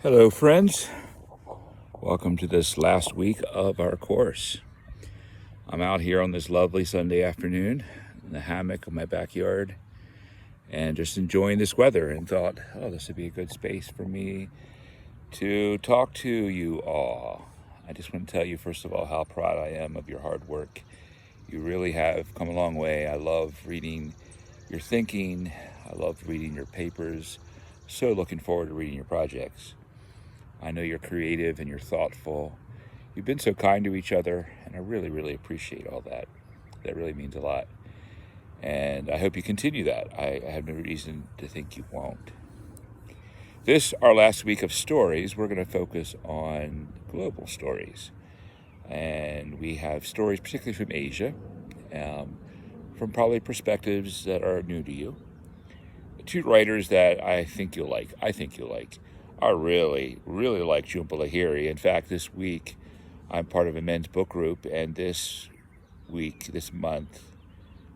Hello, friends. Welcome to this last week of our course. I'm out here on this lovely Sunday afternoon in the hammock of my backyard and just enjoying this weather and thought, oh, this would be a good space for me to talk to you all. I just want to tell you, first of all, how proud I am of your hard work. You really have come a long way. I love reading your thinking. I love reading your papers. So looking forward to reading your projects. I know you're creative and you're thoughtful. You've been so kind to each other, and I really, really appreciate all that. That really means a lot. And I hope you continue that. I have no reason to think you won't. This, our last week of stories, we're going to focus on global stories. And we have stories particularly from Asia, from probably perspectives that are new to you. Two writers that I think you'll like. I really, really like Jhumpa Lahiri. In fact, this week, I'm part of a men's book group, and this month,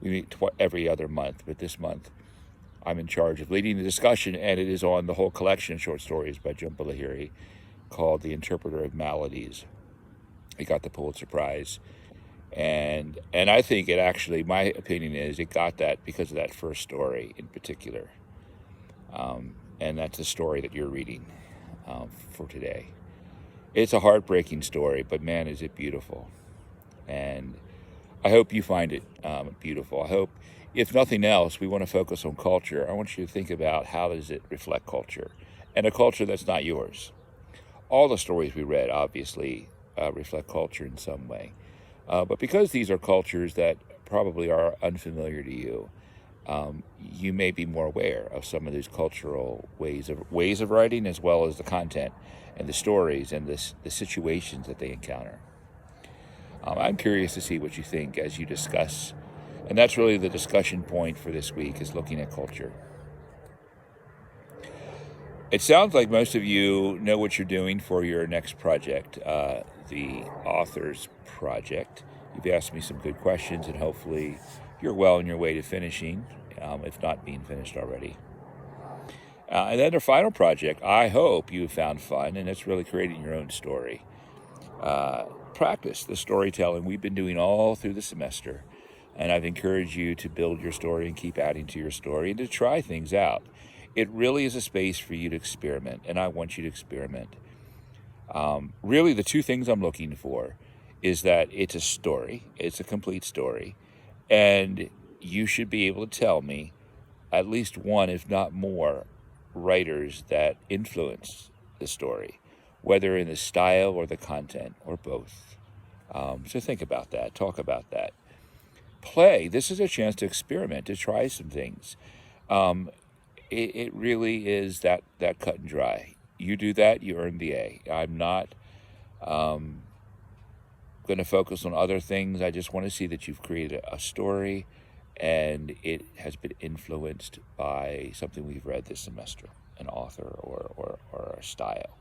we meet every other month, but this month, I'm in charge of leading the discussion, and it is on the whole collection of short stories by Jhumpa Lahiri called The Interpreter of Maladies. It got the Pulitzer Prize, and I think it actually, my opinion is, it got that because of that first story in particular. And that's the story that you're reading for today. It's a heartbreaking story, but man, is it beautiful. And I hope you find it beautiful. I hope, if nothing else, we want to focus on culture. I want you to think about how does it reflect culture, and a culture that's not yours. All the stories we read, obviously, reflect culture in some way. But because these are cultures that probably are unfamiliar to you, you may be more aware of some of these cultural ways of writing, as well as the content and the stories and the situations that they encounter. I'm curious to see what you think as you discuss, and that's really the discussion point for this week, is looking at culture. It sounds like most of you know what you're doing for your next project, the author's project. You've asked me some good questions, and hopefully you're well on your way to finishing, if not being finished already. And then the final project, I hope you have found fun, and it's really creating your own story. Practice the storytelling we've been doing all through the semester, and I've encouraged you to build your story and keep adding to your story and to try things out. It really is a space for you to experiment, and I want you to experiment. Really, the two things I'm looking for is that it's a story, it's a complete story, and you should be able to tell me at least one, if not more, writers that influence the story, whether in the style or the content or both. So think about that, talk about that. Play. This is a chance to experiment, to try some things. It really is that cut and dry. You do that, you earn the A. I'm not going to focus on other things. I just want to see that you've created a story and it has been influenced by something we've read this semester, an author or a style.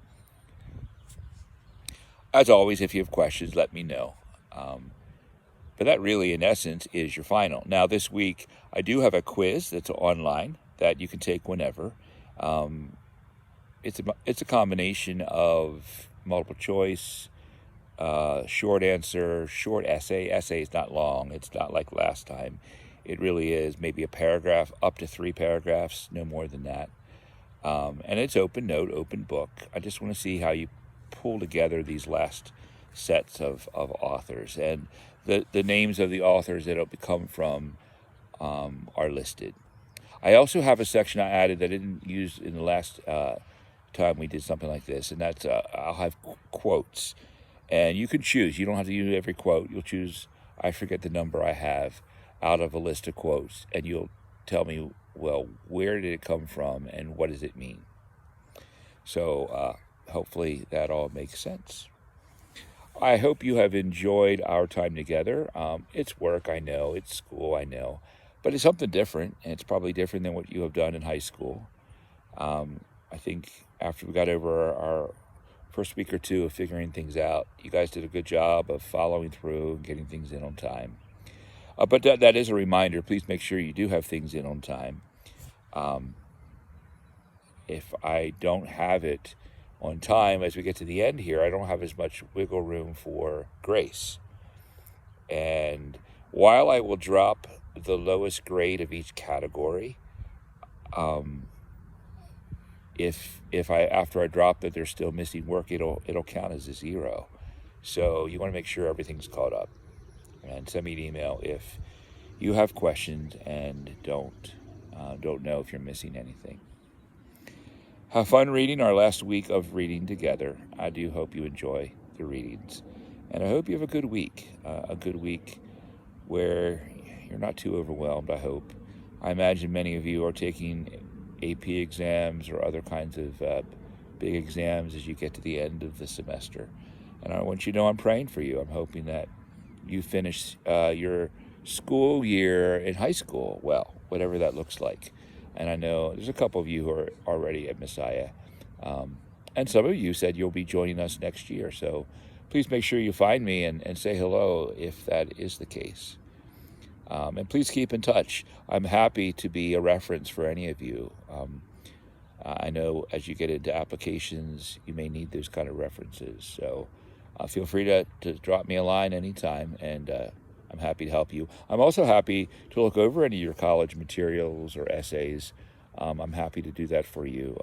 As always, if you have questions, let me know. But that really, in essence, is your final. Now, this week, I do have a quiz that's online that you can take whenever. It's a combination of multiple choice, short answer, short essay. Essay is not long. It's not like last time. It really is maybe a paragraph, up to 3 paragraphs, no more than that. And it's open note, open book. I just want to see how you pull together these last sets of authors. And the names of the authors that it'll come from are listed. I also have a section I added that I didn't use in the last time we did something like this, and that's I'll have quotes. And you can choose. You don't have to use every quote. You'll choose, I forget the number I have, out of a list of quotes, and you'll tell me, well, where did it come from and what does it mean? So hopefully that all makes sense. I hope you have enjoyed our time together. It's work, I know. It's school, I know. But it's something different, and it's probably different than what you have done in high school. I think after we got over our first week or two of figuring things out, you guys did a good job of following through and getting things in on time. But that is a reminder. Please make sure you do have things in on time. If I don't have it on time, as we get to the end here, I don't have as much wiggle room for grace. And while I will drop the lowest grade of each category, if I after I drop it, they're still missing work, it'll count as a 0. So you want to make sure everything's caught up. And send me an email if you have questions and don't know if you're missing anything. Have fun reading our last week of reading together. I do hope you enjoy the readings. And I hope you have a good week where you're not too overwhelmed, I hope. I imagine many of you are taking AP exams or other kinds of big exams as you get to the end of the semester. And I want you to know I'm praying for you. I'm hoping that you finish your school year in high school well, whatever that looks like. And I know there's a couple of you who are already at Messiah. And some of you said you'll be joining us next year. So please make sure you find me and say hello if that is the case. And please keep in touch. I'm happy to be a reference for any of you. I know as you get into applications, you may need those kind of references. So feel free to drop me a line anytime, and I'm happy to help you. I'm also happy to look over any of your college materials or essays. I'm happy to do that for you.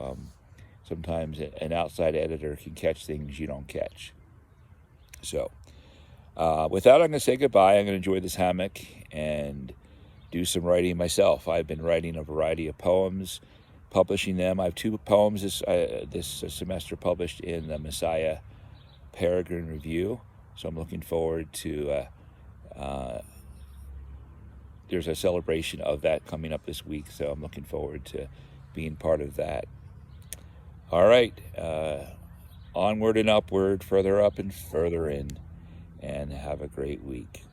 Sometimes an outside editor can catch things you don't catch. So with that, I'm going to say goodbye. I'm going to enjoy this hammock and do some writing myself. I've been writing a variety of poems, publishing them. I have 2 poems this semester published in the Messiah Peregrine Review. So I'm looking forward to, there's a celebration of that coming up this week. So I'm looking forward to being part of that. All right. Onward and upward, further up and further in. And have a great week.